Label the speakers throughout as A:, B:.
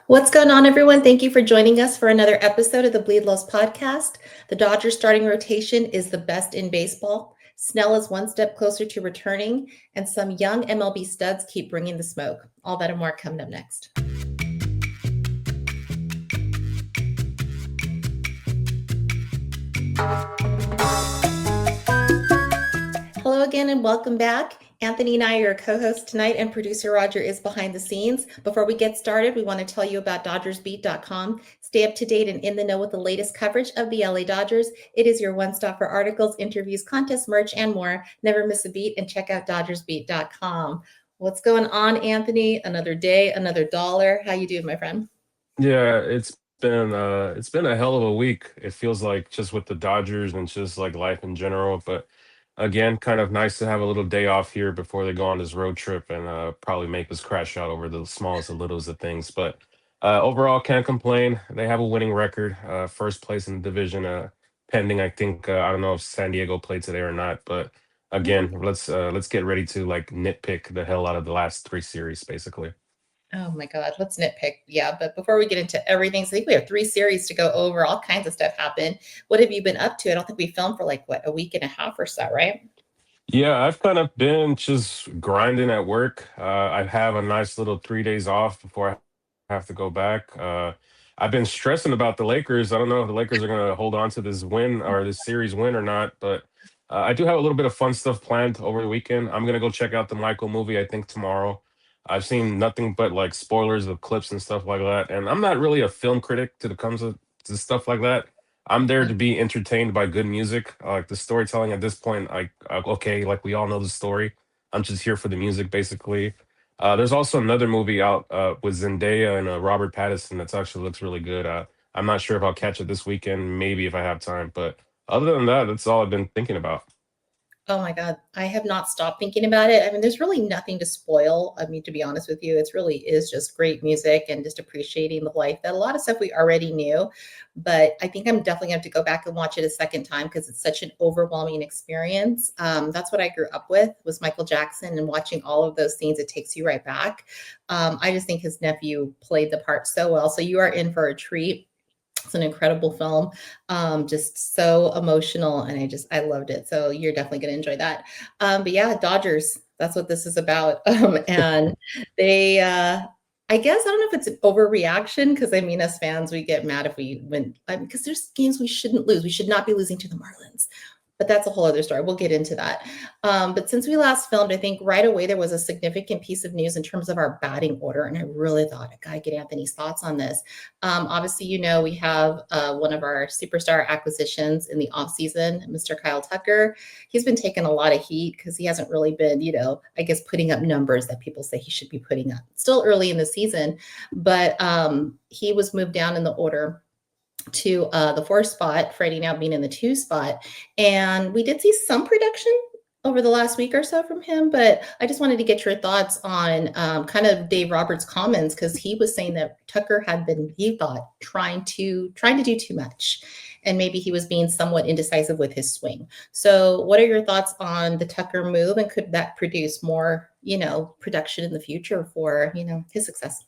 A: What's going on, everyone? Thank you for joining us for another episode of the Bleed Lows podcast. The Dodgers starting rotation is the best in baseball. Snell is one step closer to returning, and some young MLB studs keep bringing the smoke. All that and more coming up next. Hello again and welcome back. Anthony and I are your co-hosts tonight, and producer Roger is behind the scenes. Before we get started, we want to tell you about DodgersBeat.com. Stay up to date and in the know with the latest coverage of the LA Dodgers. It is your one-stop for articles, interviews, contests, merch, and more. Never miss a beat, and check out DodgersBeat.com. What's going on, Anthony? Another day, another dollar. How you doing, my friend?
B: Yeah, it's been a hell of a week. It feels like just with the Dodgers and just like life in general. But again, kind of nice to have a little day off here before they go on this road trip and probably make us crash out over the smallest and littlest of things. But overall, can't complain. They have a winning record, first place in the division, pending. I think I don't know if San Diego played today or not, but again, let's get ready to like nitpick the hell out of the last three series, basically.
A: Oh my God, let's nitpick. Yeah, but before we get into everything, so I think we have three series to go over. All kinds of stuff happened. What have you been up to? I don't think we filmed for like, what, a week and a half or so, right?
B: Yeah, I've kind of been just grinding at work. I have a nice little 3 days off before I have to go back. I've been stressing about the Lakers. I don't know if the Lakers are going to hold on to this win or this series win or not, but I do have a little bit of fun stuff planned over the weekend. I'm going to go check out the Michael movie, I think, tomorrow. I've seen nothing but like spoilers of clips and stuff like that. And I'm not really a film critic to the comes to stuff like that. I'm there to be entertained by good music. Like the storytelling at this point, like okay, like we all know the story. I'm just here for the music, basically. There's also another movie out with Zendaya and Robert Pattinson that's actually looks really good. I'm not sure if I'll catch it this weekend, maybe if I have time. But other than that, that's all I've been thinking about.
A: Oh my God, I have not stopped thinking about it. I mean, there's really nothing to spoil. I mean, to be honest with you, it's really is just great music and just appreciating the life that a lot of stuff we already knew. But I think I'm definitely going to have to go back and watch it a second time because it's such an overwhelming experience. That's what I grew up with was Michael Jackson, and watching all of those scenes, it takes you right back. I just think his nephew played the part so well. So you are in for a treat. It's an incredible film, just so emotional, and I loved it. So you're definitely going to enjoy that. But yeah, Dodgers. That's what this is about. And they, I guess I don't know if it's an overreaction because I mean, as fans, we get mad if we win because there's games we shouldn't lose. We should not be losing to the Marlins. But that's a whole other story. We'll get into that. But since we last filmed, I think right away there was a significant piece of news in terms of our batting order. And I really thought I gotta get Anthony's thoughts on this. Obviously, you know, we have one of our superstar acquisitions in the offseason, Mr. Kyle Tucker. He's been taking a lot of heat because he hasn't really been, you know, I guess putting up numbers that people say he should be putting up. Still early in the season, but he was moved down in the order to the 4 spot, Freddie now being in the 2 spot. And we did see some production over the last week or so from him, but I just wanted to get your thoughts on kind of Dave Roberts' comments because he was saying that Tucker had been, he thought, trying to do too much, and maybe he was being somewhat indecisive with his swing. So, what are your thoughts on the Tucker move, and could that produce more, you know, production in the future for his success?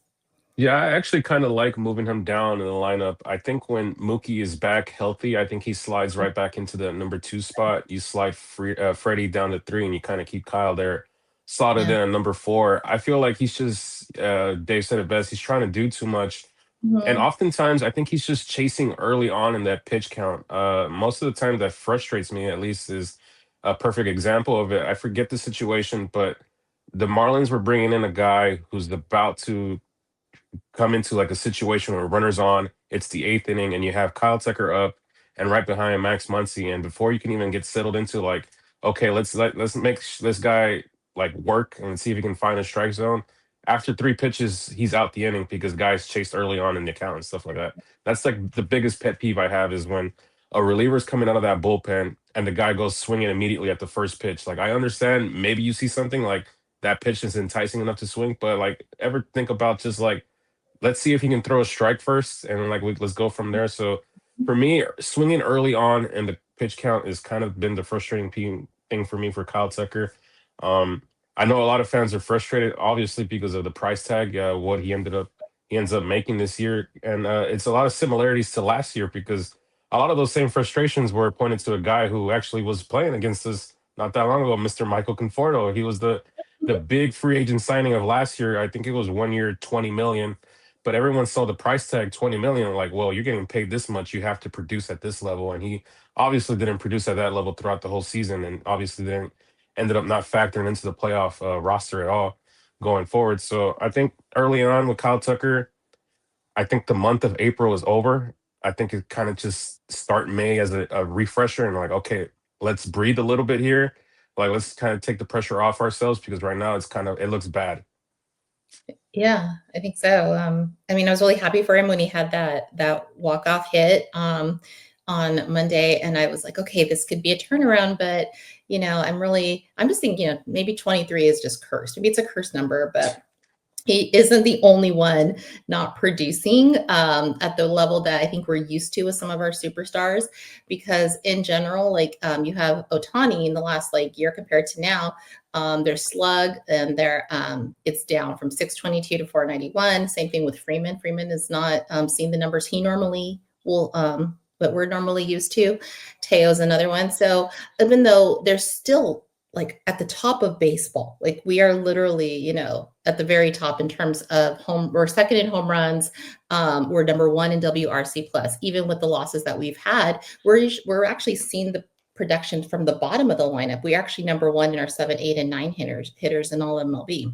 B: Yeah, I actually kind of like moving him down in the lineup. I think when Mookie is back healthy, I think he slides right back into the number 2 spot. You slide Freddie down to three, and you kind of keep Kyle there, slotted
A: Yeah.
B: in at number 4. I feel like he's just, Dave said it best, he's trying to do too much. And
A: Mhm.
B: oftentimes, I think he's just chasing early on in that pitch count. Most of the time, that frustrates me, at least, is a perfect example of it. I forget the situation, but the Marlins were bringing in a guy who's about to come into like a situation where runners on, it's the 8th inning, and you have Kyle Tucker up and right behind Max Muncy, and before you can even get settled into like, okay, let's make this guy like work and see if he can find a strike zone. After 3 pitches, he's out the inning because guys chased early on in the count and stuff like that. That's like the biggest pet peeve I have is when a reliever's coming out of that bullpen and the guy goes swinging immediately at the first pitch. Like I understand maybe you see something like that pitch is enticing enough to swing, but like ever think about just like let's see if he can throw a strike first, and like let's go from there. So for me, swinging early on and the pitch count has kind of been the frustrating thing for me for Kyle Tucker. Um, I know a lot of fans are frustrated, obviously because of the price tag, what he ended up he ends up making this year. And it's a lot of similarities to last year because a lot of those same frustrations were pointed to a guy who actually was playing against us not that long ago, Mr. Michael Conforto. He was the big free agent signing of last year. I think it was 1 year, 20 million. But everyone saw the price tag 20 million, like, well, you're getting paid this much, you have to produce at this level. And he obviously didn't produce at that level throughout the whole season, and obviously didn't ended up not factoring into the playoff roster at all going forward. So I think early on with Kyle Tucker, I think the month of April is over. I think it kind of just start May as a refresher and like, okay, let's breathe a little bit here. Like, let's kind of take the pressure off ourselves because right now it looks bad.
A: Yeah, I think so. I mean, I was really happy for him when he had that walk-off hit on Monday, and I was like, okay, this could be a turnaround. But I'm just thinking, maybe 23 is just cursed. Maybe it's a cursed number, but he isn't the only one not producing at the level that I think we're used to with some of our superstars. Because in general, like you have Ohtani in the last year compared to now, their slug and it's down from 622 to 491. Same thing with Freeman. Freeman is not seeing the numbers he normally will. But we're normally used to. Teo's another one. So even though they're still at the top of baseball, we are literally, at the very top in terms of we're second in home runs. We're number one in WRC plus. Even with the losses that we've had, we're actually seeing the production from the bottom of the lineup. We're actually number one in our 7, 8, and 9 hitters in all MLB.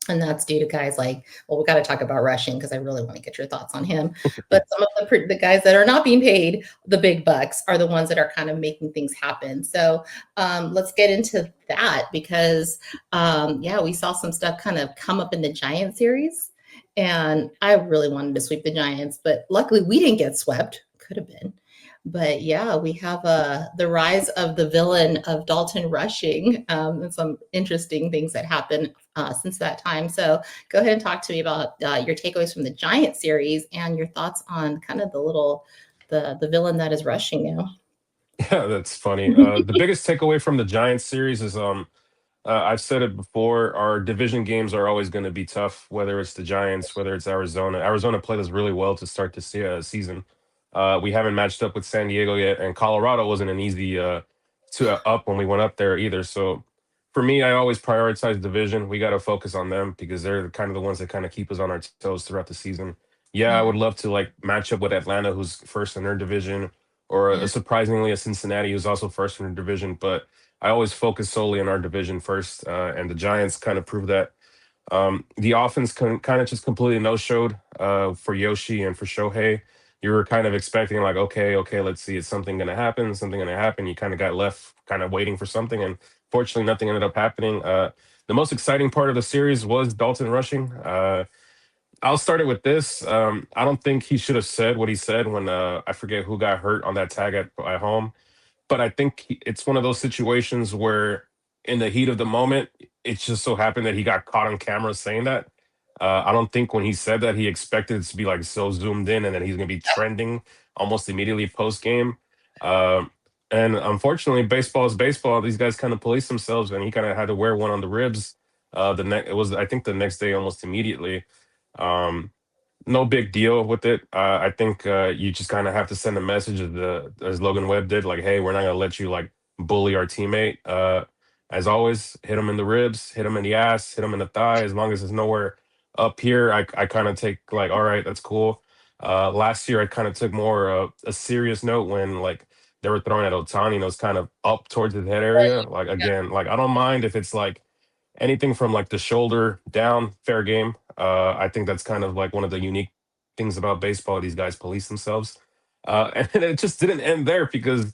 A: And that's due to guys we got to talk about Rushing because I really want to get your thoughts on him. But some of the guys that are not being paid the big bucks are the ones that are kind of making things happen. So let's get into that because, we saw some stuff kind of come up in the Giants series. And I really wanted to sweep the Giants, but luckily we didn't get swept. Could have been. But yeah, we have the rise of the villain of Dalton Rushing and some interesting things that happened since that time. So go ahead and talk to me about your takeaways from the Giant series and your thoughts on kind of the villain that is Rushing now.
B: Yeah, that's funny. The biggest takeaway from the Giants series is I've said it before, our division games are always going to be tough, whether it's the Giants, whether it's Arizona. Arizona played us really well to start the season. We haven't matched up with San Diego yet, and Colorado wasn't an easy to up when we went up there either. So for me, I always prioritize division. We got to focus on them because they're kind of the ones that kind of keep us on our toes throughout the season. Yeah, I would love to match up with Atlanta, who's first in their division, or surprisingly a Cincinnati, who's also first in their division. But I always focus solely on our division first, and the Giants kind of proved that. The offense kind of just completely no-showed for Yoshi and for Shohei. You were kind of expecting okay, let's see, is something going to happen? Something going to happen? You kind of got left kind of waiting for something, and fortunately, nothing ended up happening. The most exciting part of the series was Dalton Rushing. I'll start it with this. I don't think he should have said what he said when I forget who got hurt on that tag at home. But I think it's one of those situations where, in the heat of the moment, it just so happened that he got caught on camera saying that. I don't think when he said that he expected it to be so zoomed in and then he's going to be trending almost immediately post game. And unfortunately, baseball is baseball. These guys kind of police themselves, and he kind of had to wear one on the ribs. It was, I think, the next day almost immediately. Um, no big deal with it. I think you just kind of have to send a message as Logan Webb did, hey, we're not gonna let you bully our teammate. As always, hit him in the ribs, hit him in the ass, hit him in the thigh. As long as it's nowhere up here, I kind of take all right, that's cool. Last year, I kind of took more a serious note when they were throwing at Ohtani and it was kind of up towards his head area. Again, I don't mind if it's anything from the shoulder down, fair game. I think that's kind of one of the unique things about baseball. These guys police themselves. And it just didn't end there because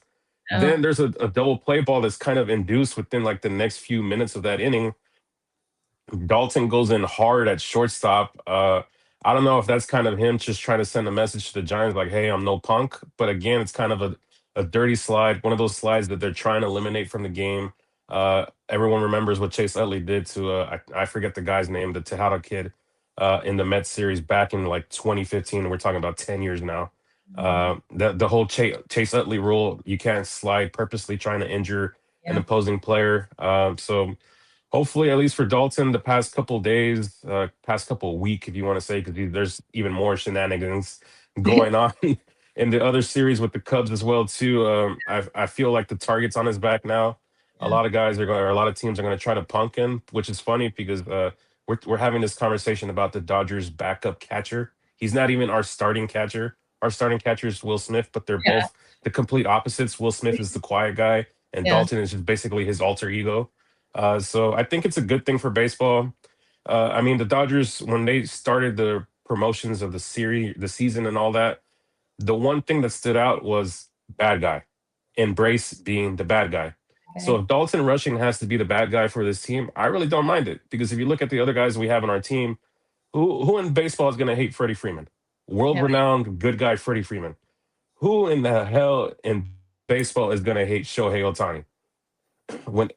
B: then there's a double play ball that's kind of induced within the next few minutes of that inning. Dalton goes in hard at shortstop. I don't know if that's kind of him just trying to send a message to the Giants hey, I'm no punk. But again, it's kind of a dirty slide, one of those slides that they're trying to eliminate from the game. Everyone remembers what Chase Utley did to I forget the guy's name, the Tejada kid in the Mets series back in 2015. And we're talking about 10 years now. The whole Chase Utley rule, you can't slide purposely trying to injure an opposing player. So hopefully, at least for Dalton, the past couple days, past couple week, if you want to say, because there's even more shenanigans going on in the other series with the Cubs as well too. I feel like the target's on his back now. A
A: Yeah.
B: lot of guys are going, or a lot of teams are going to try to punk him, which is funny because we're having this conversation about the Dodgers' backup catcher. He's not even our starting catcher. Our starting catcher is Will Smith, but they're
A: Yeah.
B: both the complete opposites. Will Smith is the quiet guy, and
A: Yeah.
B: Dalton is just basically his alter ego. So I think it's a good thing for baseball. I mean, the Dodgers, when they started the promotions of the series, the season, and all that, the one thing that stood out was bad guy, embrace being the bad guy. So
A: Okay.
B: if Dalton Rushing has to be the bad guy for this team, I really don't mind it because if you look at the other guys we have on our team, who in baseball is going to hate Freddie Freeman? World
A: Yeah.
B: renowned good guy Freddie Freeman. Who in the hell in baseball is going to hate Shohei Ohtani?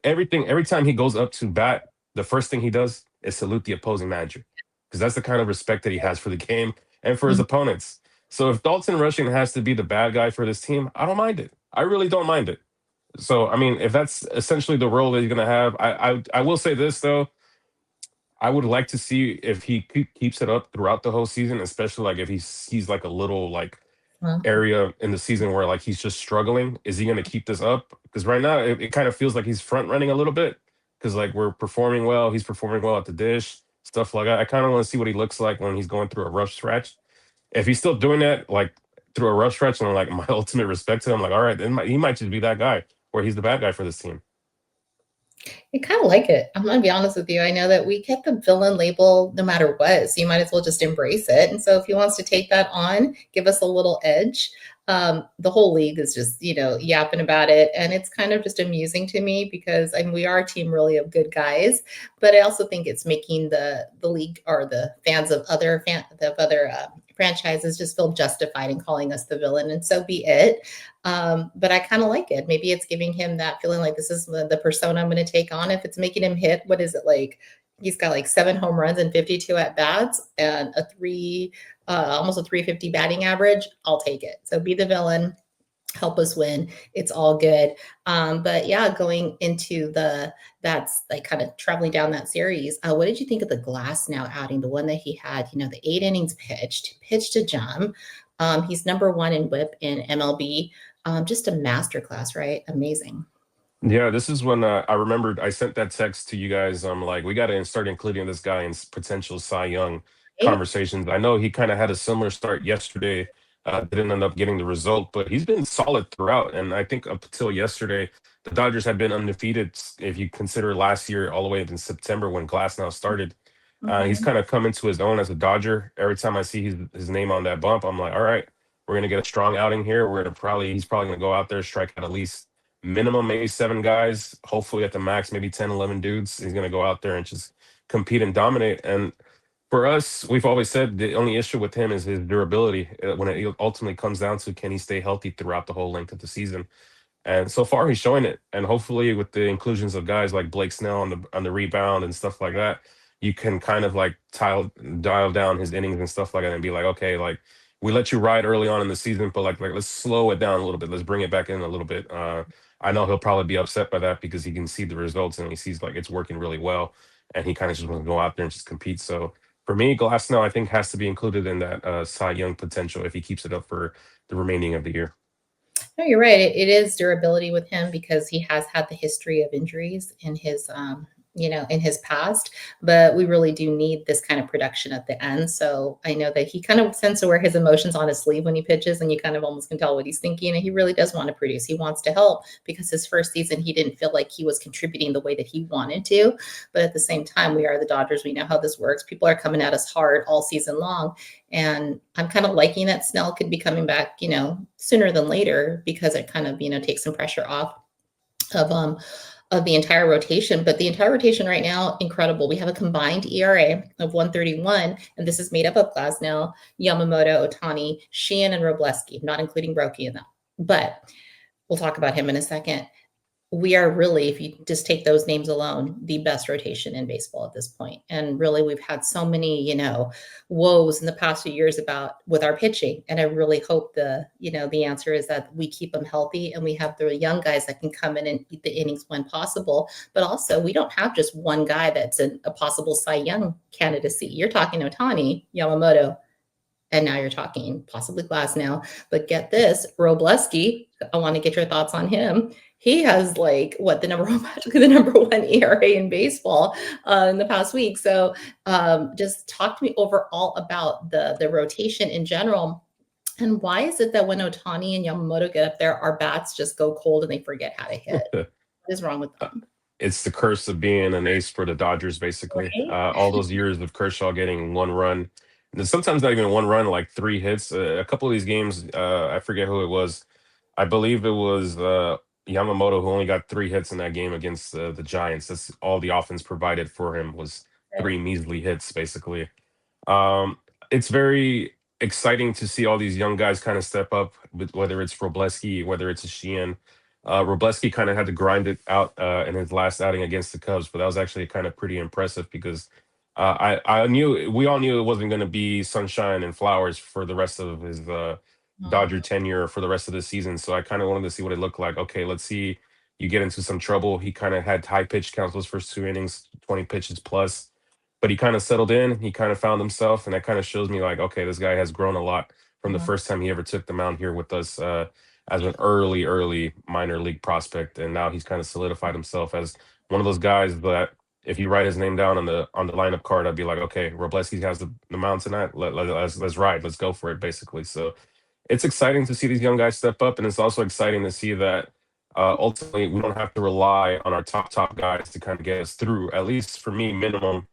B: Every time he goes up to bat, the first thing he does is salute the opposing manager because that's the kind of respect that he has for the game and for his
A: Mhm.
B: opponents. So if Dalton Rushing has to be the bad guy for this team, I don't mind it. I really don't mind it. So I mean, if that's essentially the role that he's going to have, I will say this though. I would like to see if he keeps it up throughout the whole season, especially like if he sees like a little like
A: Well,
B: area in the season where like he's just struggling. Is he going to keep this up? Because right now it kind of feels like he's front running a little bit because like we're performing well. He's performing well at the dish, stuff like that. I kind of want to see what he looks like when he's going through a rough stretch. If he's still doing that, like through a rough stretch, and like my ultimate respect to him, like all right, then he might just be that guy where he's the bad guy for this team.
A: I kind of like it. I'm gonna be honest with you. I know that we get the villain label no matter what, so you might as well just embrace it. And so if he wants to take that on, give us a little edge. The whole league is just, yapping about it, and it's kind of just amusing to me because we are a team really of good guys, but I also think it's making the league or the fans of other franchises just feel justified in calling us the villain, and so be it. But I kind of like it. Maybe it's giving him that feeling like this is the persona I'm going to take on. If it's making him hit, what is it like? He's got like 7 home runs and 52 at bats and almost a 350 batting average. I'll take it. So be the villain, help us win. It's all good. But yeah, going into that's like kind of traveling down that series. What did you think of the Glasnow outing? The one that he had, the 8 innings pitched to jump. He's number 1 in WHIP in MLB. Just a masterclass, right? Amazing.
B: Yeah, this is when I remembered I sent that text to you guys. I'm like, we got to start including this guy in potential Cy Young
A: Right?
B: conversations. I know he kind of had a similar start yesterday, didn't end up getting the result, but he's been solid throughout. And I think up until yesterday, the Dodgers had been undefeated. If you consider last year all the way up in September when Glasnow started, he's
A: Mhm.
B: kind of come into his own as a Dodger. Every time I see his name on that bump, I'm like, all right, we're gonna get a strong outing here. He's probably gonna go out there, strike out at least minimum maybe 7 guys, hopefully at the max maybe 10, 11 dudes. He's going to go out there and just compete and dominate. And for us, we've always said the only issue with him is his durability. When it ultimately comes down to can he stay healthy throughout the whole length of the season. And so far he's showing it. And hopefully with the inclusions of guys like Blake Snell on the rebound and stuff like that, you can kind of like dial down his innings and stuff like that and be like, okay, like we let you ride early on in the season, but like let's slow it down a little bit. Let's bring it back in a little bit. I know he'll probably be upset by that because he can see the results and he sees like it's working really well, and he kind of just wants to go out there and just compete. So for me, Glasnow I think has to be included in that Cy Young potential if he keeps it up for the remaining of the year.
A: No, you're right. It is durability with him because he has had the history of injuries in his past. But we really do need this kind of production at the end. So I know that he kind of tends to wear his emotions on his sleeve when he pitches, and you kind of almost can tell what he's thinking. And he really does want to produce. He wants to help because his first season he didn't feel like he was contributing the way that he wanted to. But at the same time, we are the Dodgers. We know how this works. People are coming at us hard all season long. And I'm kind of liking that Snell could be coming back, sooner than later because it kind of, takes some pressure off of the entire rotation. But the entire rotation right now, incredible. We have a combined ERA of 131, and this is made up of Glasnow, Yamamoto, Ohtani, Sheehan, and Robleski, not including Roki in that. But we'll talk about him in a second. we are really, if you just take those names alone, the best rotation in baseball at this point. And really, we've had so many, woes in the past few years with our pitching. And I really hope the answer is that we keep them healthy and we have the young guys that can come in and eat the innings when possible. But also, we don't have just one guy that's a possible Cy Young candidacy. You're talking Ohtani, Yamamoto, and now you're talking possibly Glasnow. But get this, Robleski, I want to get your thoughts on him. He has the number one ERA in baseball in the past week. So just talk to me overall about the rotation in general. And why is it that when Ohtani and Yamamoto get up there, our bats just go cold and they forget how to hit? What is wrong with them?
B: It's the curse of being an ace for the Dodgers, basically.
A: Right?
B: All those years of Kershaw getting one run, and sometimes not even one run, like 3 hits. A couple of these games, I forget who it was. I believe it was Yamamoto who only got 3 hits in that game against the Giants. That's all the offense provided for him was 3 measly hits, basically. It's very exciting to see all these young guys kind of step up, whether it's Robleski, whether it's a Sheehan. Robleski kind of had to grind it out in his last outing against the Cubs, but that was actually kind of pretty impressive because we all knew it wasn't going to be sunshine and flowers for the rest of his Dodger tenure for the rest of the season. So I kind of wanted to see what it looked like. Okay, let's see. You get into some trouble. He kind of had high pitch counts those first 2 innings, 20 pitches plus, but he kind of settled in. He kind of found himself, and that kind of shows me okay, this guy has grown a lot from the first time he ever took the mound here with us as an early minor league prospect, and now he's kind of solidified himself as one of those guys that if you write his name down on the lineup card, I'd be like, okay, Robleski has the mound tonight. Let's ride. Let's go for it, basically. So it's exciting to see these young guys step up, and it's also exciting to see that ultimately we don't have to rely on our top guys to kind of get us through. At least for me, minimum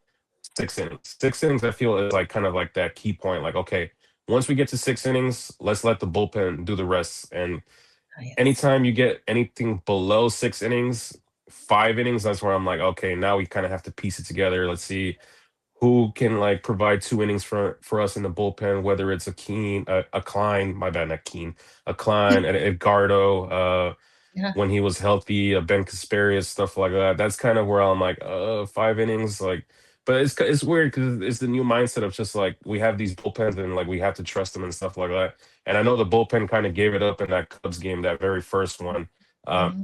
B: 6 innings. 6 innings, I feel is kind of that key point. Okay, once we get to 6 innings, let's let the bullpen do the rest. And anytime you get anything below 6 innings, 5 innings, that's where I'm like, okay, now we kind of have to piece it together. Let's see who can provide 2 innings for us in the bullpen, whether it's a Klein, my bad, not Keen, a Klein, and Edgardo, when he was healthy, Ben Kasparius, stuff like that. That's kind of where I'm like, 5 innings, but it's weird because it's the new mindset of just we have these bullpens and we have to trust them and stuff like that. And I know the bullpen kind of gave it up in that Cubs game, that very first one.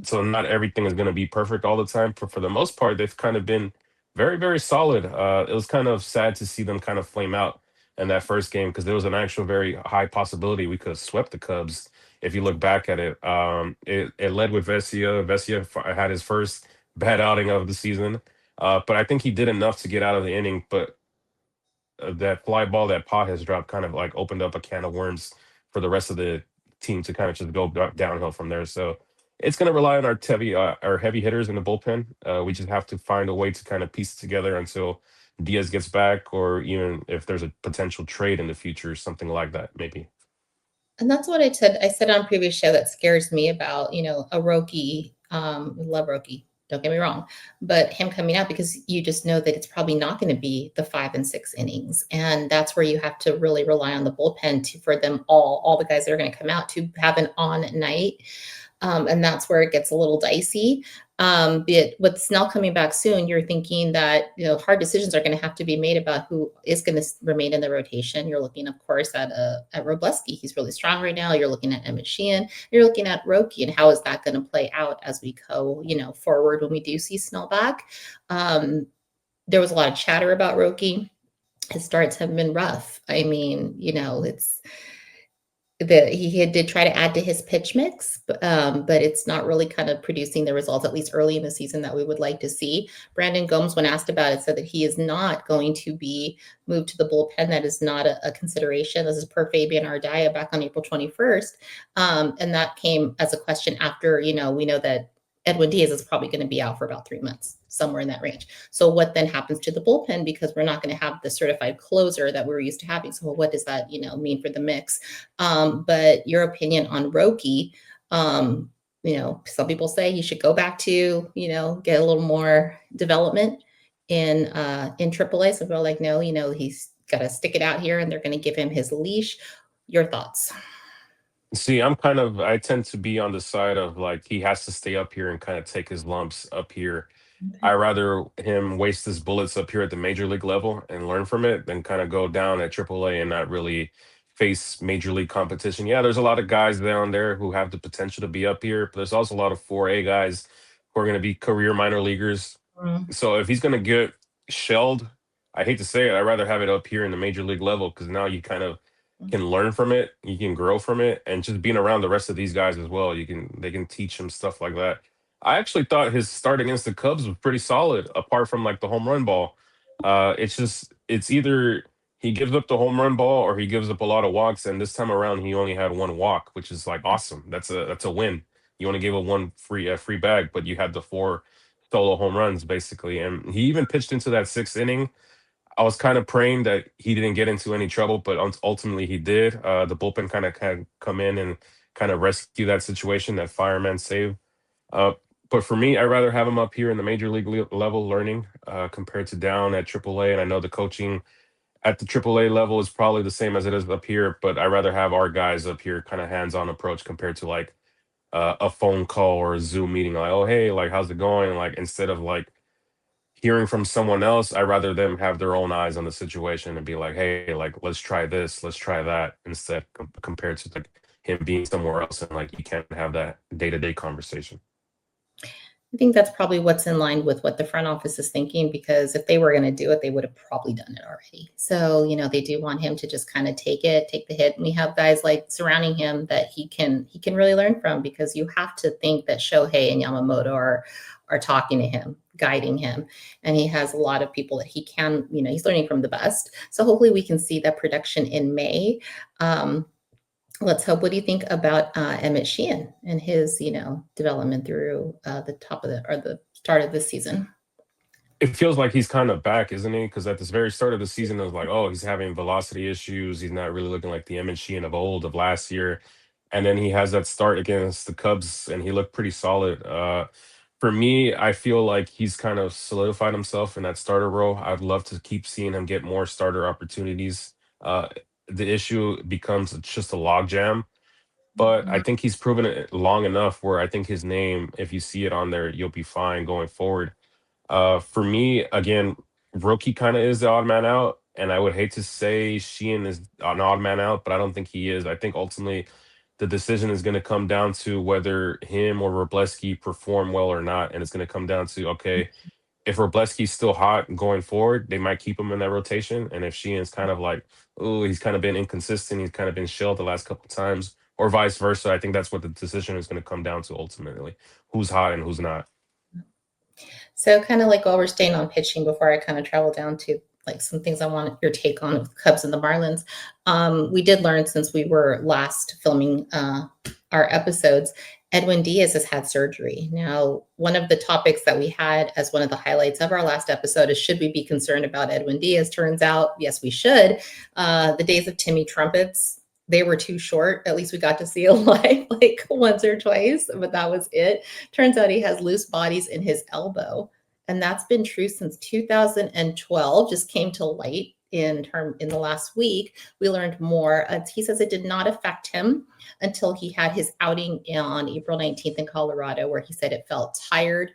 B: So not everything is going to be perfect all the time. For the most part, they've kind of been very, very solid. It was kind of sad to see them kind of flame out in that first game because there was an actual very high possibility we could have swept the Cubs if you look back at it. It led with Vesia. Vesia had his first bad outing of the season. But I think he did enough to get out of the inning. But that fly ball that Pot has dropped kind of opened up a can of worms for the rest of the team to kind of just go downhill from there. So it's going to rely on our heavy hitters in the bullpen. We just have to find a way to kind of piece it together until Diaz gets back, or even if there's a potential trade in the future, something like that, maybe.
A: And that's what I said on a previous show that scares me about, a Roki. Love Roki, don't get me wrong, but him coming out because you just know that it's probably not going to be the 5 and 6 innings. And that's where you have to really rely on the bullpen for them all the guys that are going to come out to have an on night. And that's where it gets a little dicey. But with Snell coming back soon, you're thinking that hard decisions are going to have to be made about who is going to remain in the rotation. You're looking, of course, at Robleski. He's really strong right now. You're looking at Emmet Sheehan. You're looking at Roki, and how is that going to play out as we go, forward when we do see Snell back? There was a lot of chatter about Roki. His starts have been rough. I mean, he did try to add to his pitch mix, but it's not really kind of producing the results, at least early in the season, that we would like to see. Brandon Gomes, when asked about it, said that he is not going to be moved to the bullpen. That is not a consideration. This is per Fabian Ardaya back on April 21st. And that came as a question after, we know that Edwin Díaz is probably going to be out for about 3 months, somewhere in that range. So what then happens to the bullpen? Because we're not going to have the certified closer that we're used to having. So what does that, mean for the mix? But your opinion on Roki, some people say he should go back to, get a little more development in AAA. So we're like, no, he's got to stick it out here and they're going to give him his leash. Your thoughts?
B: See, I tend to be on the side of like he has to stay up here and kind of take his lumps up here.
A: Okay.
B: I rather him waste his bullets up here at the major league level and learn from it than kind of go down at AAA and not really face major league competition. Yeah, there's a lot of guys down there who have the potential to be up here, but there's also a lot of 4A guys who are going to be career minor leaguers.
A: Mm,
B: So if he's going to get shelled, I hate to say it, I'd rather have it up here in the major league level because now you kind of
A: mm,
B: can learn from it, you can grow from it, and just being around the rest of these guys as well, they can teach him stuff like that. I actually thought his start against the Cubs was pretty solid, apart from like the home run ball. It's either he gives up the home run ball or he gives up a lot of walks, and this time around he only had one walk, which is like awesome. That's a win. You only gave up one free bag, but you had the four solo home runs basically, and he even pitched into that sixth inning. I was kind of praying that he didn't get into any trouble, but ultimately he did. The bullpen kind of come in and kind of rescue that situation, that fireman save. Uh, but for me, I'd rather have him up here in the major league level learning compared to down at AAA. And I know the coaching at the AAA level is probably the same as it is up here, but I'd rather have our guys up here kind of hands-on approach compared to like a phone call or a Zoom meeting, like, oh, hey, like, how's it going? Like, instead of like hearing from someone else, I rather them have their own eyes on the situation and be like, hey, like let's try this, let's try that, instead compared to like him being somewhere else and like you can't have that day-to-day conversation.
A: I think that's probably what's in line with what the front office is thinking, because if they were going to do it, they would have probably done it already. So, they do want him to just kind of take the hit. And we have guys like surrounding him that he can really learn from, because you have to think that Shohei and Yamamoto are talking to him, guiding him. And he has a lot of people that he can, he's learning from the best. So hopefully we can see that production in May. Let's hope. What do you think about Emmet Sheehan and his, development through the start of this season?
B: It feels like he's kind of back, isn't he? Because at this very start of the season, it was like, oh, he's having velocity issues. He's not really looking like the Emmett Sheehan of old of last year. And then he has that start against the Cubs, and he looked pretty solid. For me, I feel like he's kind of solidified himself in that starter role. I'd love to keep seeing him get more starter opportunities. The issue becomes just a logjam, but I
A: Mhm.
B: think he's proven it long enough where I think his name, if you see it on there, you'll be fine going forward. For me, again, Roki kind of is the odd man out, and I would hate to say Sheehan is an odd man out, but I don't think he is. I think ultimately the decision is going to come down to whether him or Robleski perform well or not, and it's going to come down to, okay, if Robleski's still hot going forward, they might keep him in that rotation, and if Sheehan's kind of like, oh, he's kind of been inconsistent, he's kind of been shelled the last couple times, or vice versa. I think that's what the decision is going to come down to ultimately: who's hot and who's not.
A: So kind of like while we're staying on pitching, before I kind of travel down to like some things I want your take on with the Cubs and the Marlins. We did learn, since we were last filming our episodes, Edwin Díaz has had surgery. Now, one of the topics that we had as one of the highlights of our last episode is, should we be concerned about Edwin Díaz? Turns out, yes, we should. The days of Timmy Trumpets, they were too short. At least we got to see a live like once or twice, but that was it. Turns out he has loose bodies in his elbow, and that's been true since 2012. Just came to light in the last week. We learned more. He says it did not affect him until he had his outing on April 19th in Colorado, where he said it felt tired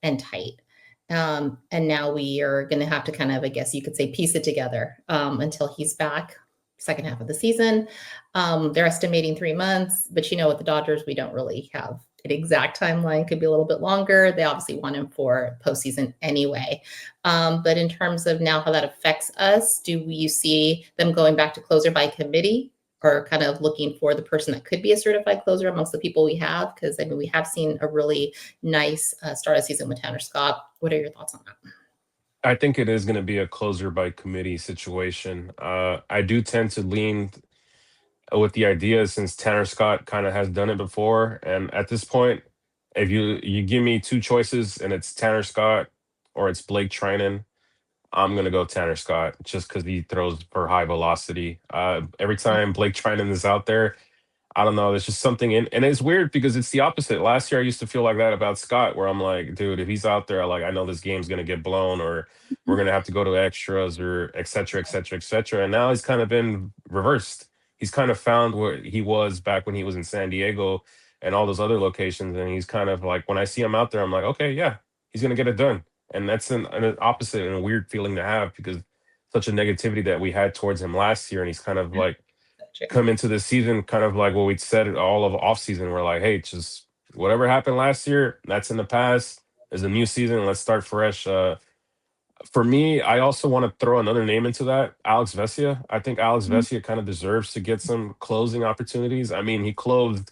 A: and tight. And now we are going to have to kind of, I guess you could say, piece it together until he's back second half of the season. They're estimating 3 months, but with the Dodgers, we don't really have an exact timeline. Could be a little bit longer. They obviously want him for postseason anyway. But in terms of now how that affects us, do you see them going back to closer by committee, or kind of looking for the person that could be a certified closer amongst the people we have? Because we have seen a really nice start of season with Tanner Scott. What are your thoughts on that?
B: I think it is going to be a closer by committee situation. I do tend to lean with the idea, since Tanner Scott kind of has done it before, and at this point, if you give me two choices and it's Tanner Scott or it's Blake Trinan, I'm gonna go Tanner Scott just because he throws for high velocity. Every time Blake Trinan is out there, I don't know. There's just something in, and it's weird because it's the opposite. Last year, I used to feel like that about Scott, where I'm like, dude, if he's out there, like, I know this game's gonna get blown, or we're gonna have to go to extras, or et cetera, et cetera, et cetera. And now he's kind of been reversed. he's kind of found where he was back when he was in San Diego and all those other locations. And he's kind of like, when I see him out there, I'm like, okay, yeah, he's gonna get it done. And that's an opposite and a weird feeling to have because such a negativity that we had towards him last year, and he's kind of like come into the season kind of like what we said all of off season. We're like, hey, just whatever happened last year, that's in the past. There's a new season. Let's start fresh. For me, I also want to throw another name into that, Alex Vesia. I think Alex Vesia kind of deserves to get some closing opportunities. I mean, he closed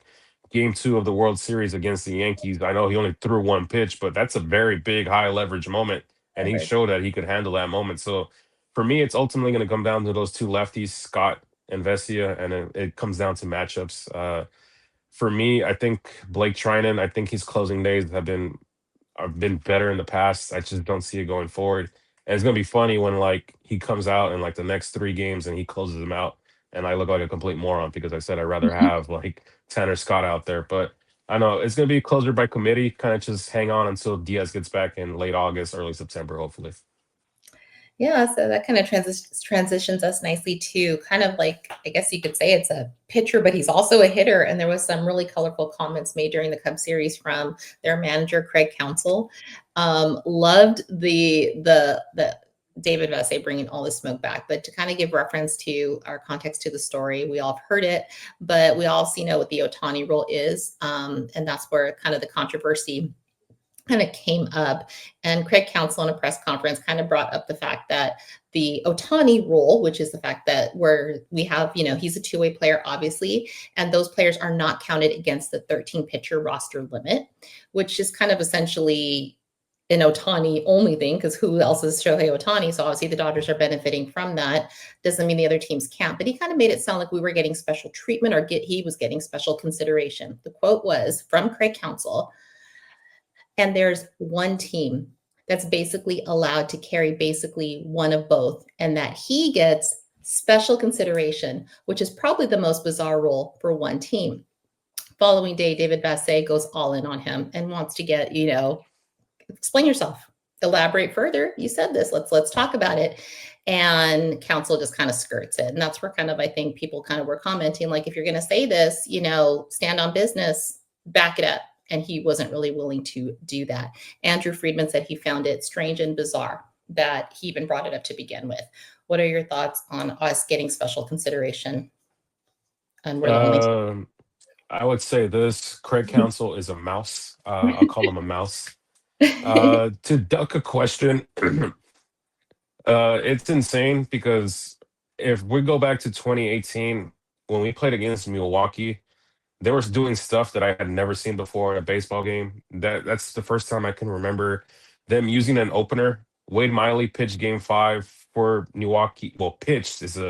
B: game 2 of the World Series against the Yankees. I know he only threw one pitch, but that's a very big, high leverage moment. And he showed that he could handle that moment. So for me, it's ultimately going to come down to those two lefties, Scott and Vesia, and it comes down to matchups. For me, I think Blake Trinan, I think his closing days have been better in the past. I just don't see it going forward. And it's gonna be funny when like he comes out in like the next 3 games and he closes them out, and I look like a complete moron because I said I'd rather have like Tanner Scott out there. But I know it's gonna be closer by committee. Kind of just hang on until Diaz gets back in late August, early September, hopefully.
A: Yeah, so that kind of transitions us nicely to kind of like, I guess you could say it's a pitcher, but he's also a hitter. And there was some really colorful comments made during the Cubs series from their manager, Craig Counsell. Loved the David Vassegh bringing all the smoke back, but to kind of give reference to our context to the story, we all have heard it, but we also know what the Ohtani rule is. And that's where kind of the controversy kind of came up, and Craig Counsell in a press conference kind of brought up the fact that the Ohtani rule, which is the fact that where we have, he's a two-way player, obviously, and those players are not counted against the 13 pitcher roster limit, which is kind of essentially an Ohtani only thing, because who else is Shohei Ohtani? So obviously the Dodgers are benefiting from that. Doesn't mean the other teams can't, but he kind of made it sound like we were getting special treatment or he was getting special consideration. The quote was from Craig Counsell, and there's one team that's basically allowed to carry basically one of both, and that he gets special consideration, which is probably the most bizarre rule for one team. Following day, David Vassegh goes all in on him and wants to get, explain yourself, elaborate further. You said this, let's talk about it. And Counsell just kind of skirts it. And that's where kind of, I think people kind of were commenting, like, if you're going to say this, stand on business, back it up. And he wasn't really willing to do that. Andrew Friedman said he found it strange and bizarre that he even brought it up to begin with. What are your thoughts on us getting special consideration? And we're the only
B: I would say this: Craig Counsell is a mouse. I'll call him a mouse. To duck a question, it's insane because if we go back to 2018 when we played against Milwaukee, they were doing stuff that I had never seen before in a baseball game. That's the first time I can remember them using an opener. Wade Miley pitched game 5 for Milwaukee. Well, pitched is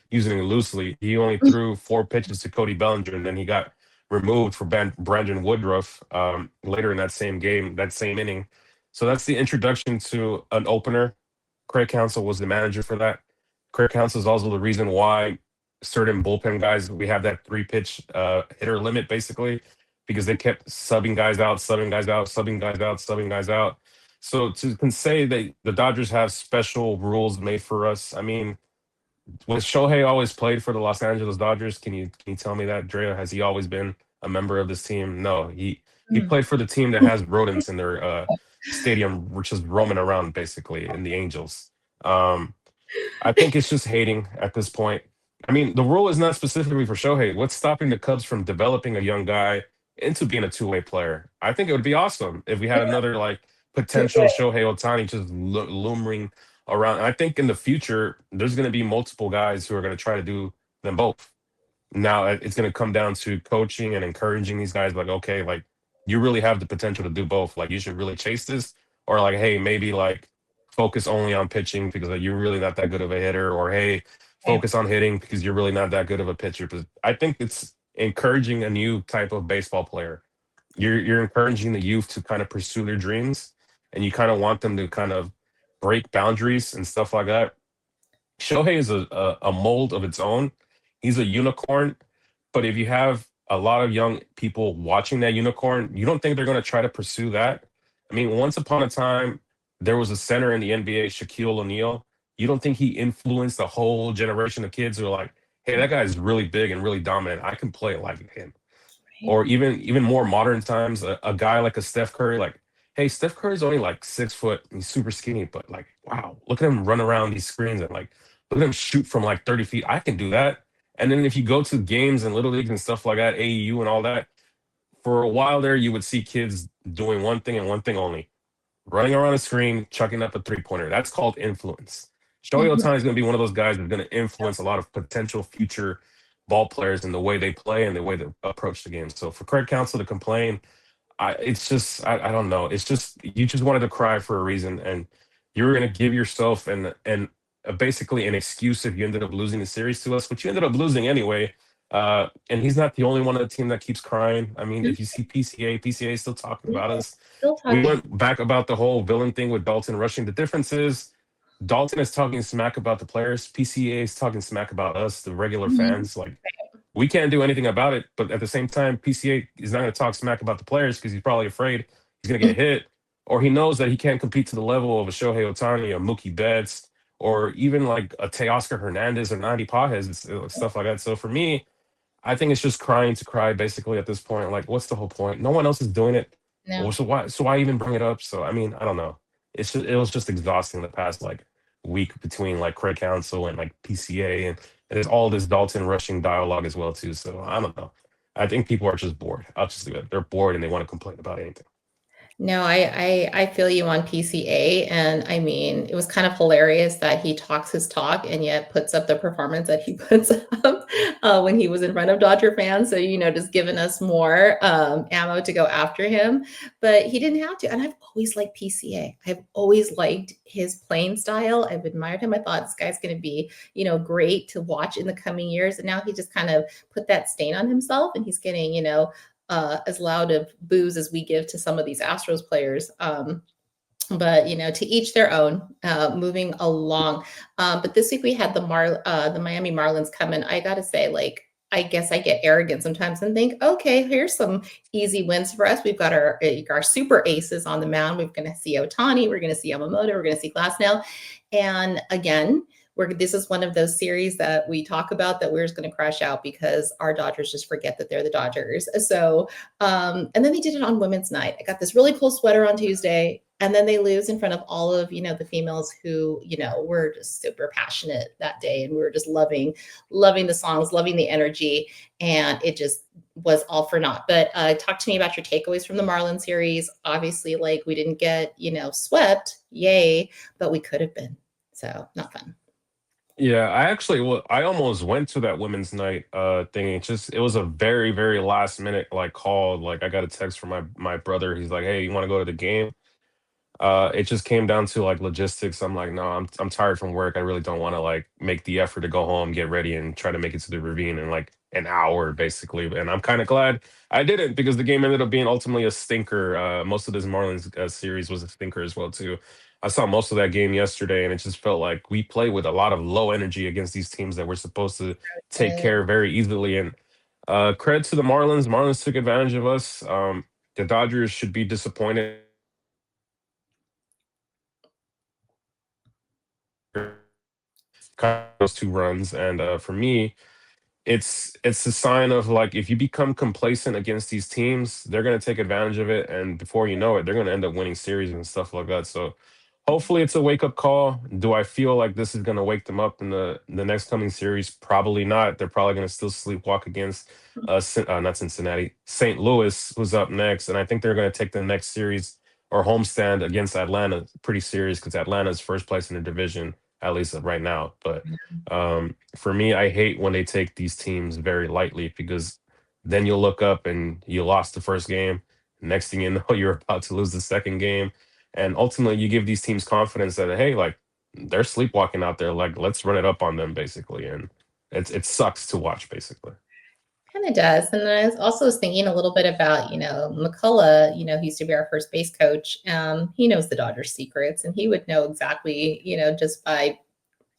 B: using it loosely. He only threw 4 pitches to Cody Bellinger, and then he got removed for Brandon Woodruff later in that same game, that same inning. So that's the introduction to an opener. Craig Counsell was the manager for that. Craig Counsell is also the reason why certain bullpen guys, we have that 3-pitch hitter limit basically, because they kept subbing guys out, subbing guys out, subbing guys out, subbing guys out. So to say that the Dodgers have special rules made for us, I mean, was Shohei always played for the Los Angeles Dodgers? Can you tell me that, Drea? Has he always been a member of this team? No, he played for the team that has rodents in their stadium, which is roaming around basically, in the Angels. I think it's just hating at this point. I mean, the rule is not specifically for Shohei. What's stopping the Cubs from developing a young guy into being a two-way player? I think it would be awesome if we had another like potential Shohei Ohtani just looming around. And I think in the future, there's going to be multiple guys who are going to try to do them both. Now it's going to come down to coaching and encouraging these guys. Like, okay, like you really have the potential to do both. Like you should really chase this, or like, hey, maybe like focus only on pitching because like, you're really not that good of a hitter, or hey, focus on hitting because you're really not that good of a pitcher. But I think it's encouraging a new type of baseball player. You're encouraging the youth to kind of pursue their dreams, and you kind of want them to kind of break boundaries and stuff like that. Shohei is a mold of its own. He's a unicorn, but if you have a lot of young people watching that unicorn, you don't think they're going to try to pursue that? I mean, once upon a time, there was a center in the NBA, Shaquille O'Neal. You don't think he influenced a whole generation of kids who are like, hey, that guy is really big and really dominant. I can play like him.
A: Right.
B: Or even more modern times, a guy like a Steph Curry, like, hey, Steph Curry's only like 6 foot and he's super skinny, but like, wow, look at him run around these screens and like, look at him shoot from like 30 feet. I can do that. And then if you go to games and little leagues and stuff like that, AEU and all that, for a while there, you would see kids doing one thing and one thing only, running around a screen, chucking up a 3-pointer. That's called influence. Shohei
A: Mhm.
B: Ohtani is going to be one of those guys that's going to influence a lot of potential future ball players in the way they play and the way they approach the game. So for Craig Counsell to complain, it's just I don't know. It's just you just wanted to cry for a reason, and you were going to give yourself basically an excuse if you ended up losing the series to us, but you ended up losing anyway. And he's not the only one on the team that keeps crying. I mean, if you see PCA is still talking
A: Yeah,
B: about us.
A: still
B: We
A: talking.
B: went back about the whole villain thing with Dalton Rushing. The difference is Dalton is talking smack about the players. PCA is talking smack about us, the regular
A: Mhm.
B: fans. Like we can't do anything about it, but at the same time, PCA is not going to talk smack about the players because he's probably afraid he's going to get hit, or he knows that he can't compete to the level of a Shohei Ohtani, a Mookie Betts, or even like a Teoscar Hernandez or Nandi Pajes and stuff like that. So for me, I think it's just crying to cry basically at this point. Like, what's the whole point? No one else is doing it.
A: No.
B: Well, so why even bring it up? So I mean, I don't know. It was just exhausting the past like week between like Craig Counsell and like PCA and there's all this Dalton Rushing dialogue as well too. So I don't know. I think people are just bored. I'll just leave it. They're bored and they want to complain about anything.
A: No, I feel you on PCA, and I mean, it was kind of hilarious that he talks his talk and yet puts up the performance that he puts up when he was in front of Dodger fans. So, just giving us more ammo to go after him. But he didn't have to. And I've always liked PCA. I've always liked his playing style. I've admired him. I thought this guy's going to be, great to watch in the coming years. And now he just kind of put that stain on himself, and he's getting, as loud of boos as we give to some of these Astros players. But to each their own. Moving along. But this week we had the Miami Marlins come in. I gotta say, like, I guess I get arrogant sometimes and think, okay, here's some easy wins for us. We've got our super aces on the mound. We're going to see Ohtani. We're going to see Yamamoto. We're going to see Glasnow. And again, this is one of those series that we talk about that we're just going to crash out because our Dodgers just forget that they're the Dodgers. So, and then they did it on Women's Night. I got this really cool sweater on Tuesday, and then they lose in front of all of the females who were just super passionate that day, and we were just loving the songs, loving the energy, and it just was all for naught. But talk to me about your takeaways from the Marlins series. Obviously, like, we didn't get swept, yay, but we could have been. So not fun.
B: Yeah, I almost went to that women's night thing. It was a very, very last minute like call. Like I got a text from my brother. He's like, "Hey, you want to go to the game?" It just came down to like logistics. I'm like, no, I'm tired from work. I really don't want to like make the effort to go home, get ready, and try to make it to the ravine in like an hour, basically. And I'm kind of glad I didn't because the game ended up being ultimately a stinker. Most of this Marlins series was a stinker as well too. I saw most of that game yesterday, and it just felt like we play with a lot of low energy against these teams that we're supposed to take care very easily. And credit to the Marlins. Marlins took advantage of us. The Dodgers should be disappointed those 2 runs. And for me, it's a sign of like if you become complacent against these teams, they're gonna take advantage of it, and before you know it, they're gonna end up winning series and stuff like that. So hopefully it's a wake up call. Do I feel like this is gonna wake them up in the next coming series? Probably not. They're probably gonna still sleepwalk against not Cincinnati, St. Louis, who's up next, and I think they're gonna take the next series or homestand against Atlanta pretty serious because Atlanta's first place in the division at least right now. But for me, I hate when they take these teams very lightly because then you'll look up and you lost the first game. Next thing you know, you're about to lose the second game. And ultimately, you give these teams confidence that, hey, like they're sleepwalking out there. Like, let's run it up on them, basically. And it sucks to watch, basically.
A: Kind of does. And I was thinking a little bit about, McCullough, who used to be our first base coach. He knows the Dodgers secrets, and he would know exactly, just by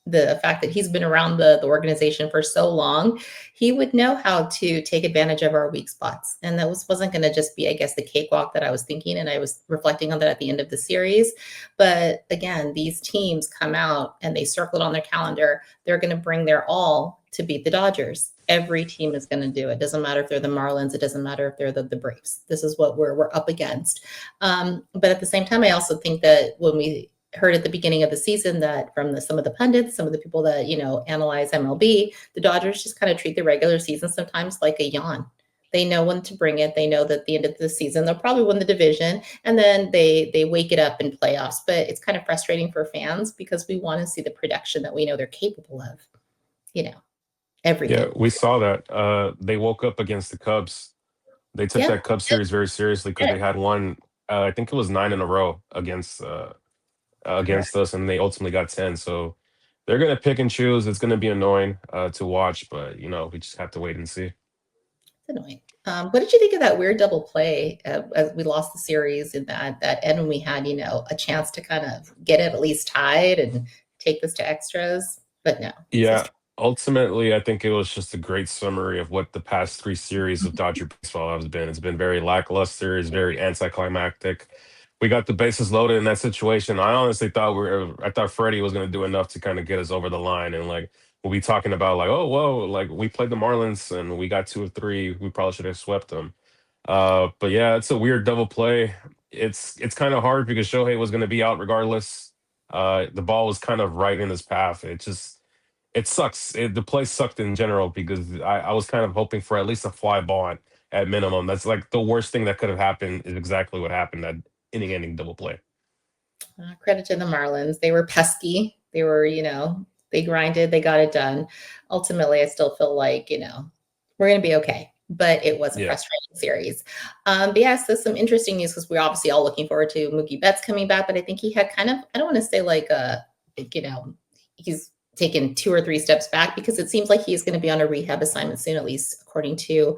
A: the fact that he's been around the organization for so long, he would know how to take advantage of our weak spots. And that wasn't going to just be, I guess, the cakewalk that I was thinking. And I was reflecting on that at the end of the series. But again, these teams come out and they circle it on their calendar. They're going to bring their all to beat the Dodgers. Every team is going to do it. Doesn't matter if they're the Marlins. It doesn't matter if they're the Braves. This is what we're up against. But at the same time, I also think that when we heard at the beginning of the season that from some of the pundits, some of the people that, analyze MLB, the Dodgers just kind of treat the regular season sometimes like a yawn. They know when to bring it. They know that at the end of the season, they'll probably win the division, and then they wake it up in playoffs. But it's kind of frustrating for fans because we want to see the production that we know they're capable of, every
B: Yeah,
A: game.
B: we saw that. They woke up against the Cubs. They took
A: Yeah.
B: that Cubs series very seriously because they had won, I think it was 9 in a row against us, and they ultimately got 10. So they're going to pick and choose. It's going to be annoying to watch, but, we just have to wait and see.
A: It's annoying. What did you think of that weird double play as we lost the series in that end when we had, a chance to kind of get it at least tied and take this to extras? But no.
B: Yeah, ultimately, I think it was just a great summary of what the past 3 series of Dodger baseball has been. It's been very lackluster. It's very anticlimactic. We got the bases loaded in that situation. I honestly thought I thought Freddie was going to do enough to kind of get us over the line. And we'll be talking about oh, whoa, we played the Marlins and we got 2 of 3. We probably should have swept them. But yeah, it's a weird double play. It's kind of hard because Shohei was going to be out regardless. The ball was kind of right in his path. It sucks. The play sucked in general because I was kind of hoping for at least a fly ball at minimum. That's like the worst thing that could have happened is exactly what happened, that inning-ending double play.
A: Credit to the Marlins. They were pesky. They were, they grinded. They got it done. Ultimately, I still feel like, we're going to be okay. But it was a frustrating series. But yeah, so some interesting news because we're obviously all looking forward to Mookie Betts coming back. But I think he had kind of, I don't want to say he's taken 2 or 3 steps back because it seems like he's going to be on a rehab assignment soon, at least according to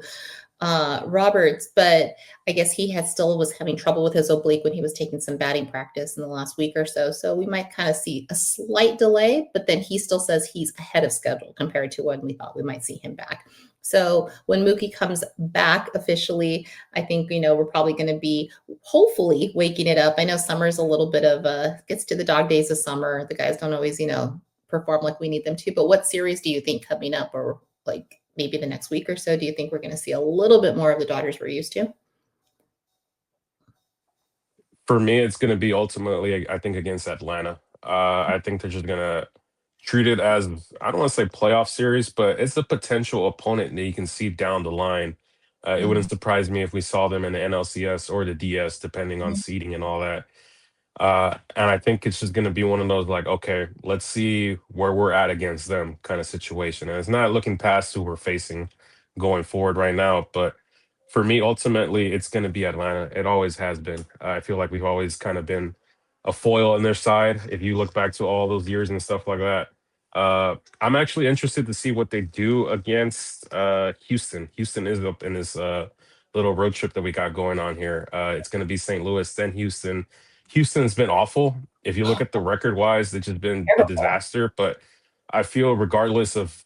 A: Roberts. But I guess he was having trouble with his oblique when he was taking some batting practice in the last week or so. So we might kind of see a slight delay, but then he still says he's ahead of schedule compared to when we thought we might see him back. So when Mookie comes back officially, I think, we're probably going to be hopefully waking it up. I know summer's a little bit of gets to the dog days of summer. The guys don't always, perform like we need them to. But what series do you think coming up, or maybe the next week or so, do you think we're going to see a little bit more of the Dodgers we're used to?
B: For me, it's going to be ultimately, I think, against Atlanta. I think they're just going to treat it as, I don't want to say playoff series, but it's a potential opponent that you can see down the line. It wouldn't surprise me if we saw them in the NLCS or the DS, depending on seeding and all that. And I think it's just going to be one of those okay, let's see where we're at against them kind of situation. And it's not looking past who we're facing going forward right now. But for me, ultimately, it's going to be Atlanta. It always has been. I feel like we've always kind of been a foil on their side. If you look back to all those years and stuff like that. I'm actually interested to see what they do against Houston. Houston is up in this little road trip that we got going on here. It's going to be St. Louis, then Houston. Houston's been awful. If you look at the record-wise, it's just been a disaster. But I feel regardless of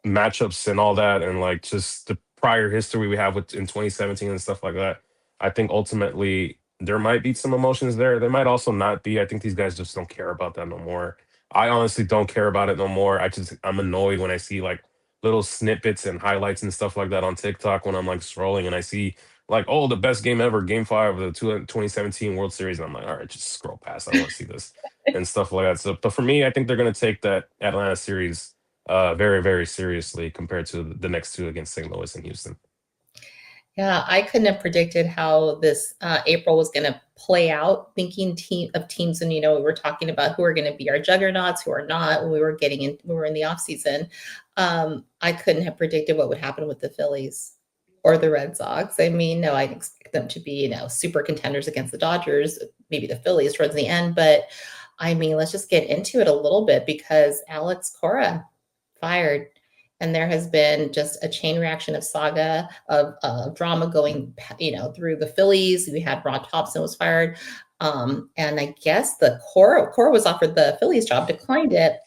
B: matchups and all that and just the prior history we have in 2017 and stuff like that, I think ultimately there might be some emotions there. There might also not be. I think these guys just don't care about that no more. I honestly don't care about it no more. I'm annoyed when I see little snippets and highlights and stuff like that on TikTok when I'm scrolling and I see oh, the best game ever, Game 5 of the 2017 World Series. And I'm all right, just scroll past. I don't want to see this and stuff like that. So, but for me, I think they're going to take that Atlanta series very, very seriously compared to the next 2 against St. Louis and Houston.
A: Yeah, I couldn't have predicted how this April was going to play out, thinking teams. And, we were talking about who are going to be our juggernauts, who are not, when we were in the off season. I couldn't have predicted what would happen with the Phillies or the Red Sox. I mean, no, I'd expect them to be, super contenders against the Dodgers, maybe the Phillies towards the end. But I mean, let's just get into it a little bit because Alex Cora fired. And there has been just a chain reaction of saga of drama going, through the Phillies. We had Ron Thompson was fired. And I guess the Cora was offered the Phillies job, declined it.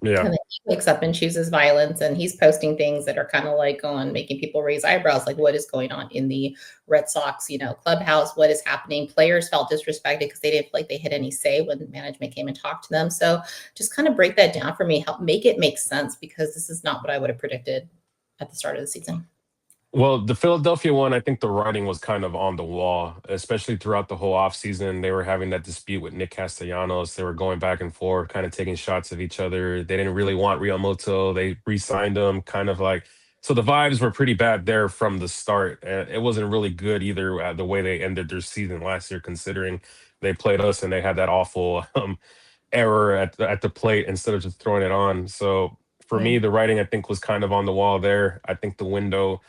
B: Yeah.
A: And then he wakes up and chooses violence, and he's posting things that are kind of like making people raise eyebrows, like what is going on in the Red Sox, clubhouse, what is happening. Players felt disrespected because they didn't feel like they had any say when management came and talked to them. So just kind of break that down for me, help make it make sense, because this is not what I would have predicted at the start of the season.
B: Well, the Philadelphia one, I think the writing was kind of on the wall, especially throughout the whole offseason. They were having that dispute with Nick Castellanos. They were going back and forth, kind of taking shots at each other. They didn't really want Realmuto. They re-signed him, kind of like. So the vibes were pretty bad there from the start. And it wasn't really good either, the way they ended their season last year, considering they played us and they had that awful error at the plate instead of just throwing it on. So for
A: Yeah.
B: me, the writing, I think, was kind of on the wall there. I think the window,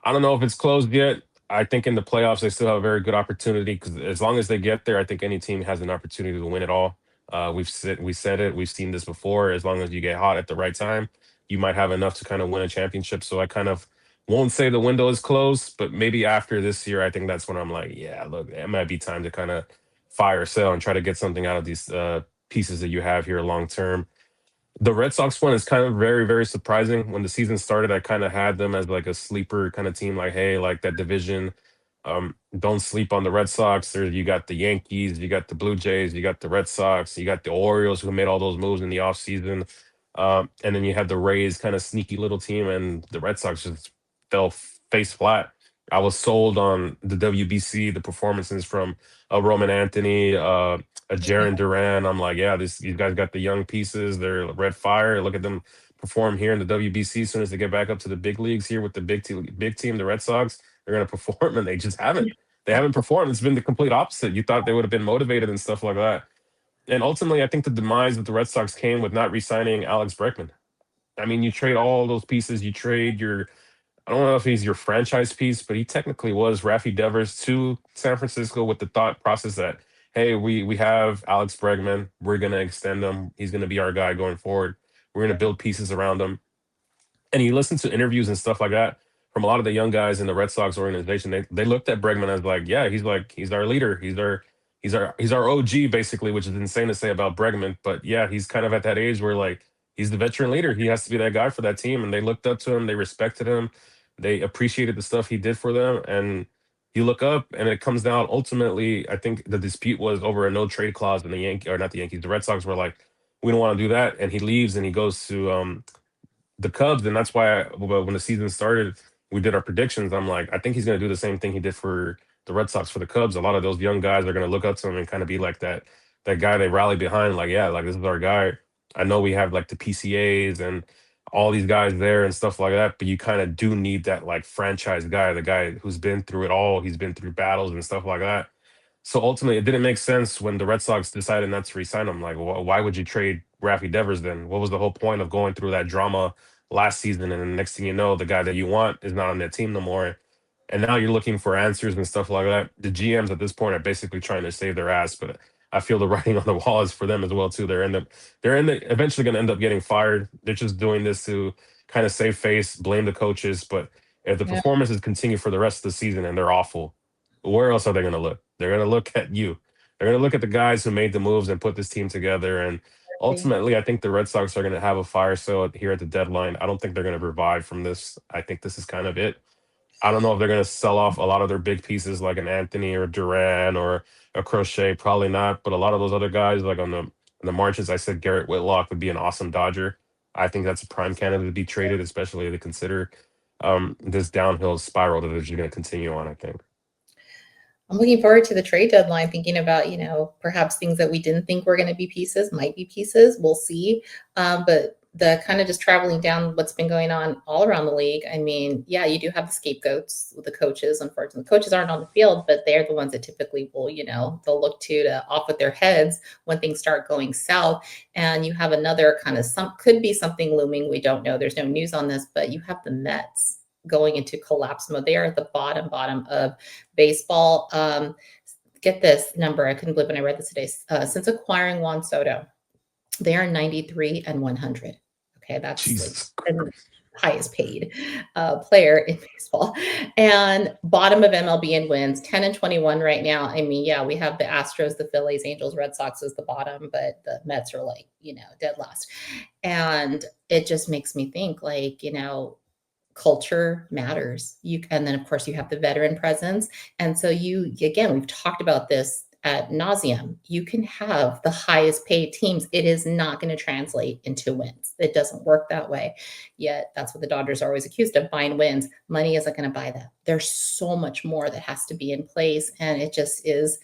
B: I don't know if it's closed yet. I think in the playoffs they still have a very good opportunity, because as long as they get there, I think any team has an opportunity to win it all. We said it. We've seen this before. As long as you get hot at the right time, you might have enough to kind of win a championship. So I kind of won't say the window is closed, but maybe after this year, I think that's when I'm like, yeah, look, it might be time to kind of fire sale and try to get something out of these pieces that you have here long term. The Red Sox one is kind of very, very surprising. When the season started, I kind of had them as like a sleeper kind of team, like, hey, like that division. Don't sleep on the Red Sox. There, you got the Yankees, you got the Blue Jays, you got the Red Sox, you got the Orioles who made all those moves in the offseason. And then you had the Rays, kind of sneaky little team, and the Red Sox just fell face flat. I was sold on the WBC, the performances from Roman Anthony, a Jaron Duran. I'm like, yeah, these guys got the young pieces. They're red fire. Look at them perform here in the WBC. As soon as they get back up to the big leagues here with the big team, the Red Sox, they're gonna perform, and they just haven't. They haven't performed. It's been the complete opposite. You thought they would have been motivated and stuff like that. And ultimately, I think the demise of the Red Sox came with not re-signing Alex Bregman. I mean, you trade all those pieces. You trade your, I don't know if he's your franchise piece, but he technically was Rafi Devers to San Francisco with the thought process that, hey, we have Alex Bregman, we're gonna extend him. He's gonna be our guy going forward. We're gonna build pieces around him. And you listen to interviews and stuff like that from a lot of the young guys in the Red Sox organization. They looked at Bregman as like, yeah, he's our leader. He's our OG basically, which is insane to say about Bregman. But yeah, he's kind of at that age where like he's the veteran leader. He has to be that guy for that team. And they looked up to him, they respected him, they appreciated the stuff he did for them. And you look up and it comes down ultimately, I think the dispute was over a no trade clause, and the Yankee or not the Yankees, the Red Sox were like, we don't want to do that. And he leaves and he goes to the Cubs, and that's why when the season started, we did our predictions. I'm like, I think he's going to do the same thing he did for the Red Sox for the Cubs. A lot of those young guys are going to look up to him and kind of be like that guy they rally behind. Like, yeah, like this is our guy. I know we have like the PCAs and all these guys there and stuff like that, but you kind of do need that like franchise guy, the guy who's been through it all. He's been through battles and stuff like that. So ultimately, it didn't make sense when the Red Sox decided not to re-sign him. Like, why would you trade Rafi Devers then? What was the whole point of going through that drama last season? And then the next thing you know, the guy that you want is not on that team no more. And now you're looking for answers and stuff like that. The GMs at this point are basically trying to save their ass, but I feel the writing on the wall is for them as well too. Eventually going to end up getting fired. They're just doing this to kind of save face, blame the coaches. But if the
A: Yeah.
B: performances continue for the rest of the season and they're awful, where else are they going to look? They're going to look at you. They're going to look at the guys who made the moves and put this team together. And ultimately, I think the Red Sox are going to have a fire sale here at the deadline. I don't think they're going to revive from this. I think this is kind of it. I don't know if they're going to sell off a lot of their big pieces like an Anthony or Duran or a Crochet. Probably not. But a lot of those other guys, like on the margins, I said Garrett Whitlock would be an awesome Dodger. I think that's a prime candidate to be traded, especially if they consider this downhill spiral that they're just going to continue on, I think.
A: I'm looking forward to the trade deadline, thinking about, perhaps things that we didn't think were going to be pieces might be pieces. We'll see. But the kind of just traveling down what's been going on all around the league. I mean, yeah, you do have the scapegoats with the coaches. Unfortunately, the coaches aren't on the field, but they're the ones that typically will, they'll look to off with their heads when things start going south. And you have another kind of could be something looming. We don't know. There's no news on this, but you have the Mets going into collapse mode. They are at the bottom of baseball. Get this number. I couldn't believe when I read this today. Since acquiring Juan Soto, they are 93 and 100. Okay, that's
B: Jesus
A: and highest paid player in baseball, and bottom of MLB in wins, 10-21 right now. I mean, yeah, we have the Astros, the Phillies, Angels, Red Sox as the bottom, but the Mets are like, dead last. And it just makes me think, like, culture matters. And then of course you have the veteran presence. And so we've talked about this ad nauseum. You can have the highest paid teams. It is not going to translate into wins. It doesn't work that way. Yet that's what the Dodgers are always accused of, buying wins. Money isn't going to buy that. There's so much more that has to be in place. And it just it's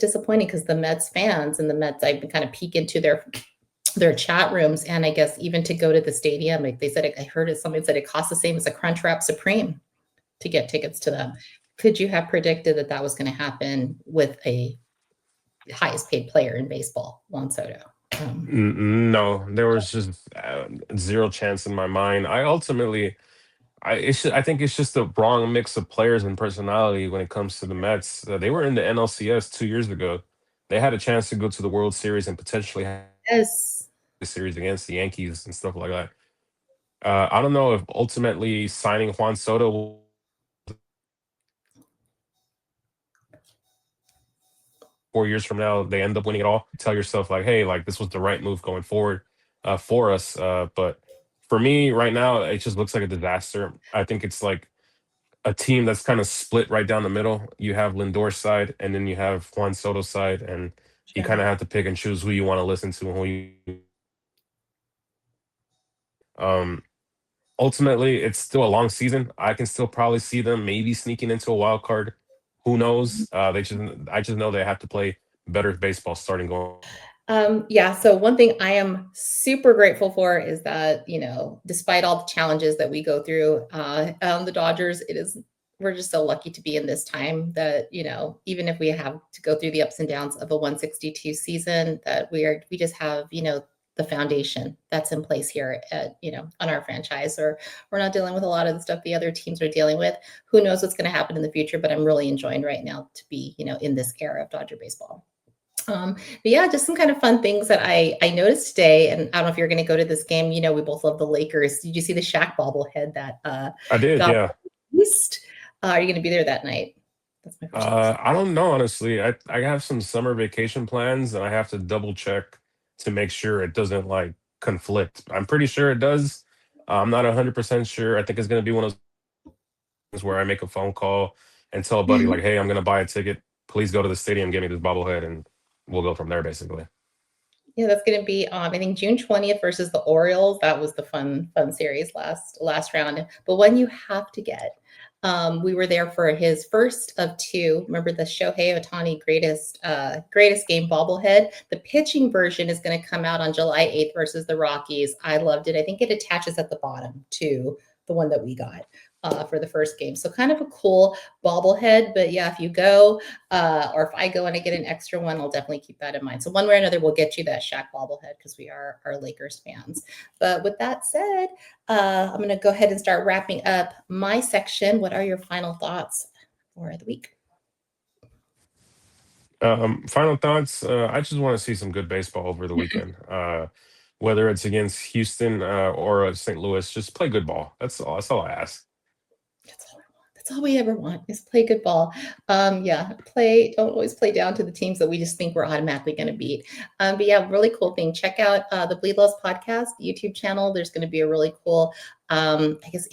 A: disappointing because the Mets fans and the Mets, I've been kind of peek into their chat rooms, and I guess even to go to the stadium, like they said, I heard somebody said it costs the same as a Crunchwrap Supreme to get tickets to them. Could you have predicted that was going to happen with a highest paid player in baseball, Juan Soto?
B: No, there was just zero chance in my mind. I think it's just the wrong mix of players and personality when it comes to the Mets. They were in the NLCS 2 years ago. They had a chance to go to the World Series and potentially have
A: Yes.
B: the series against the Yankees and stuff like that. I don't know if ultimately signing Juan Soto 4 years from now they end up winning it all. Tell yourself like, hey, like this was the right move going forward for us. But for me right now, it just looks like a disaster. I think it's like a team that's kind of split right down the middle. You have Lindor's side, and then you have Juan Soto's side, and you kind of have to pick and choose who you want to listen to and who you. Ultimately, it's still a long season. I can still probably see them maybe sneaking into a wild card. Who knows? I just know they have to play better baseball starting going.
A: So one thing I am super grateful for is that, despite all the challenges that we go through, the Dodgers, we're just so lucky to be in this time that, even if we have to go through the ups and downs of a 162 season, that we just have, the foundation that's in place here at, on our franchise, or we're not dealing with a lot of the stuff the other teams are dealing with. Who knows what's going to happen in the future, but I'm really enjoying right now to be, in this era of Dodger baseball. But yeah, just some kind of fun things that I noticed today. And I don't know if you're going to go to this game. We both love the Lakers. Did you see the Shaq bobblehead that
B: I did,
A: got
B: yeah.
A: released? Are you going to be there that night? That's my first question.
B: I don't know, honestly. I have some summer vacation plans, and I have to double check to make sure it doesn't like conflict. I'm pretty sure it does. I'm not 100% sure. I think it's going to be one of those things where I make a phone call and tell a buddy like, "Hey, I'm going to buy a ticket. Please go to the stadium, give me this bobblehead, and we'll go from there." Basically.
A: Yeah, that's going to be I think June 20th versus the Orioles. That was the fun series last round. But one you have to get. We were there for his first of two. Remember the Shohei Ohtani greatest game bobblehead? The pitching version is going to come out on July 8th versus the Rockies. I loved it. I think it attaches at the bottom to the one that we got for the first game. So kind of a cool bobblehead. But yeah, if you go or if I go and I get an extra one, I'll definitely keep that in mind. So one way or another, we'll get you that Shaq bobblehead because we are Lakers fans. But with that said, I'm going to go ahead and start wrapping up my section. What are your final thoughts for the week?
B: Final thoughts. I just want to see some good baseball over the weekend. Whether it's against Houston or St. Louis, just play good ball. That's all I ask.
A: That's all we ever want is play good ball. Don't always play down to the teams that we just think we're automatically going to beat. But yeah, really cool thing. Check out the Bleed Loves podcast YouTube channel. There's going to be a really cool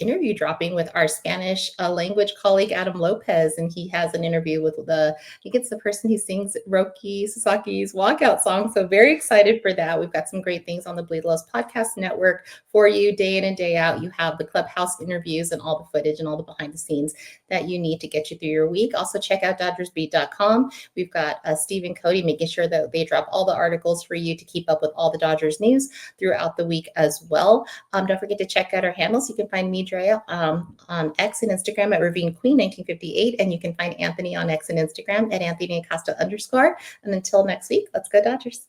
A: interview dropping with our Spanish language colleague, Adam Lopez. And he has an interview with I think it's the person who sings Roki Sasaki's walkout song. So very excited for that. We've got some great things on the Bleed Loves podcast network for you day in and day out. You have the clubhouse interviews and all the footage and all the behind the scenes that you need to get you through your week. Also check out DodgersBeat.com. We've got Steve and Cody making sure that they drop all the articles for you to keep up with all the Dodgers news throughout the week as well. Don't forget to check out our handles. You can find me, Drea, on X and Instagram at Ravine Queen 1958, and you can find Anthony on X and Instagram at Anthony Acosta _. And until next week, let's go Dodgers.